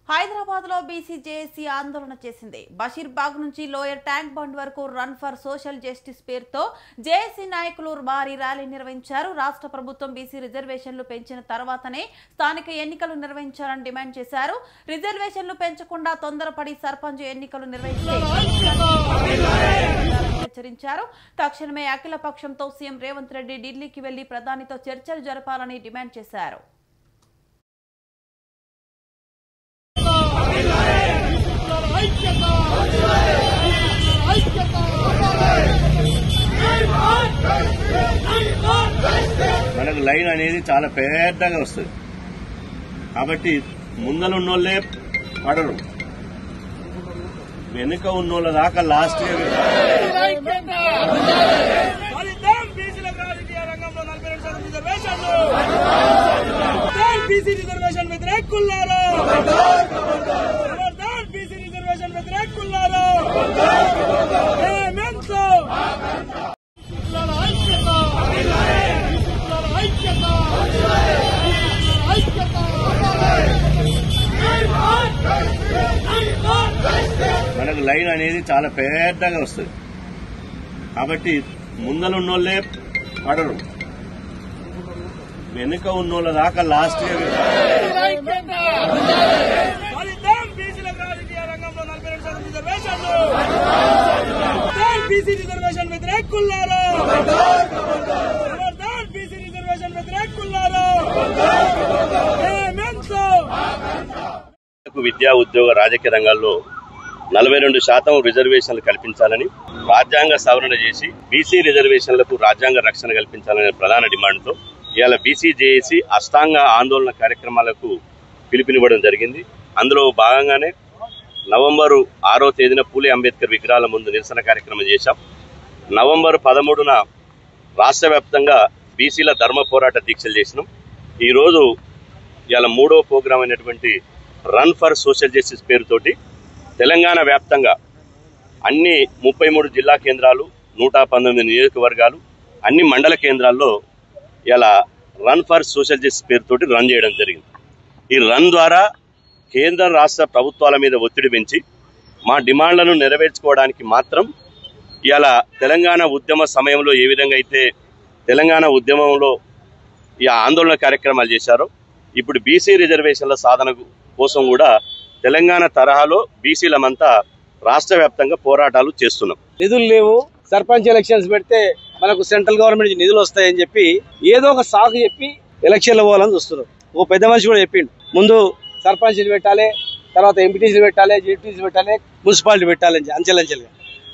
హైదరాబాద్ లో BC JAC ఆందోళన చేసింది. బషీర్బాగ్ నుంచి లోయర్ ట్యాంక్ బండ్ వరకు రన్ ఫర్ సోషల్ జస్టిస్ పేరుతో జేఏసీ నాయకులు భారీ ర్యాలీ నిర్వహించారు. రాష్ట్ర ప్రభుత్వం బీసీ రిజర్వేషన్లు పెంచిన తర్వాతనే స్థానిక ఎన్నికలు నిర్వహించాలని డిమాండ్ చేశారు. రిజర్వేషన్లు పెంచకుండా తొందరపడి సర్పంచ్ ఎన్నికలు నిర్వహిస్తే హెచ్చరించారు. తక్షణమే అఖిల పక్షంతో సీఎం రేవంత్ రెడ్డి ఢిల్లీకి వెళ్లి ప్రధానితో చర్చలు జరపాలని డిమాండ్ చేశారు. మనకు లైన్ అనేది చాలా పెద్దగా వస్తుంది కాబట్టి ముందర ఉన్నోళ్లే పడరు, వెనుక ఉన్నోళ్ళ దాకా లాస్ట్ మనకు లైన్ అనేది చాలా పెద్దగా వస్తుంది కాబట్టి ముందర ఉన్నోళ్లే పడరు, వెనుక ఉన్నోళ్ళ దాకా లాస్ట్ విద్యా ఉద్యోగ రాజకీయ రంగాల్లో 42% రిజర్వేషన్లు కల్పించాలని, రాజ్యాంగ సవరణ చేసి బీసీ రిజర్వేషన్లకు రాజ్యాంగ రక్షణ కల్పించాలనే ప్రధాన డిమాండ్తో ఇవాళ బీసీ జేఏసీ అష్టాంగ ఆందోళన కార్యక్రమాలకు పిలుపునివ్వడం జరిగింది. అందులో భాగంగానే నవంబరు 6వ తేదీన పూలే అంబేద్కర్ విగ్రహాల ముందు నిరసన కార్యక్రమం చేశాం. నవంబర్ 13న రాష్ట్ర వ్యాప్తంగా బీసీల ధర్మ పోరాట దీక్షలు చేసినాం. ఈరోజు ఇవాళ 3వ ప్రోగ్రాం అయినటువంటి రన్ ఫర్ సోషల్ జస్టిస్ పేరుతోటి తెలంగాణ వ్యాప్తంగా అన్ని 33 జిల్లా కేంద్రాలు, 119 నియోజకవర్గాలు, అన్ని మండల కేంద్రాల్లో ఇలా రన్ ఫర్ సోషల్ జస్టిస్ పేరుతోటి రన్ చేయడం జరిగింది. ఈ రన్ ద్వారా కేంద్ర రాష్ట్ర ప్రభుత్వాల మీద ఒత్తిడి పెంచి మా డిమాండ్లను నెరవేర్చుకోవడానికి మాత్రం ఇలా తెలంగాణ ఉద్యమ సమయంలో ఏ విధంగా అయితే తెలంగాణ ఉద్యమంలో ఈ ఆందోళన కార్యక్రమాలు చేశారో ఇప్పుడు బీసీ రిజర్వేషన్ల సాధన కోసం కూడా తెలంగాణ తరహాలో బీసీలమంతా రాష్ట్ర వ్యాప్తంగా పోరాటాలు చేస్తున్నాం. నిధులు లేవు, సర్పంచ్ ఎలక్షన్స్ పెడితే మనకు సెంట్రల్ గవర్నమెంట్ నుంచి నిధులు వస్తాయని చెప్పి ఏదో ఒక సాకు చెప్పి ఎలక్షన్లు పోవాలని చూస్తున్నారు. ఒక పెద్ద మనిషి కూడా చెప్పిండు, ముందు సర్పంచ్లు పెట్టాలి, తర్వాత ఎంపీటీసీలు పెట్టాలి, జెడ్పీటీసీలు పెట్టాలి, మున్సిపాలిటీ పెట్టాలని అంచెలంచెలుగా.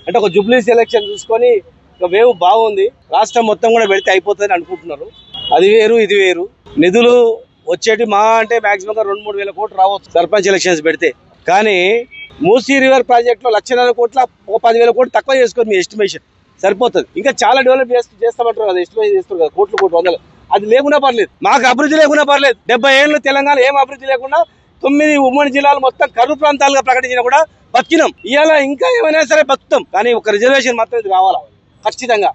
అంటే ఒక జూబ్లీస్ ఎలక్షన్ చూసుకొని ఒక వేవ్ బాగుంది, రాష్ట్రం మొత్తం కూడా పెడితే అయిపోతుందని అనుకుంటున్నారు. అది వేరు ఇది వేరు. నిధులు వచ్చేటి మా అంటే మాక్సిమం 2-3 వేల కోట్లు రావచ్చు సర్పంచ్ ఎలక్షన్స్ పెడితే. కానీ మూసీ రివర్ ప్రాజెక్ట్ లో 1,00,000 కోట్ల 10,000 కోట్లు తక్కువ చేసుకొని మీ ఎస్టిమేషన్ సరిపోతుంది. ఇంకా చాలా డెవలప్ చేస్తామంటారు కదా, ఎస్టిమేషన్ చేస్తారు కదా, కోట్లు 100. అది లేకున్నా పర్లేదు, మాకు అభివృద్ధి లేకున్నా పర్లేదు. 70 ఏళ్ళు తెలంగాణ ఏం అభివృద్ధి లేకుండా 9 ఉమ్మడి జిల్లాలు మొత్తం కరువు ప్రాంతాలుగా ప్రకటించినా కూడా బతికినాం. ఇవాళ ఇంకా ఏమైనా సరే బతుకుతాం, కానీ ఒక రిజర్వేషన్ మాత్రం ఇది రావాలా ఖచ్చితంగా.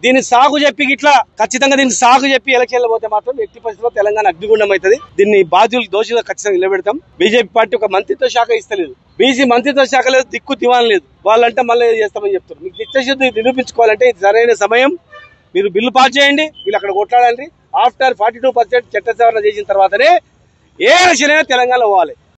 దీన్ని సాగు చెప్పి ఇట్లా ఖచ్చితంగా దీన్ని సాగు చెప్పి ఎలక్షన్లు పోతే మాత్రం ఎట్టి పరిస్థితుల్లో తెలంగాణ అగ్నిగుండం అవుతుంది. దీన్ని బాధ్యులు దోషులుగా ఖచ్చితంగా నిలబెడతాం. బీజేపీ పార్టీ ఒక మంత్రిత్వ శాఖ ఇస్తలేదు, బీసీ మంత్రిత్వ శాఖ లేదు, దిక్కు దివాన్ లేదు. వాళ్ళంటే మళ్ళీ చేస్తామని చెప్తారు. మీకు చిత్తశుద్ధి నిరూపించుకోవాలంటే ఇది సరైన సమయం. మీరు బిల్లు పాస్ చేయండి, వీళ్ళు అక్కడ కొట్లాడండి. ఆఫ్టర్ 42% చట్ట సవరణ చేసిన తర్వాతనే ఏ ఎలక్షన్ అయినా తెలంగాణలో పోవాలి.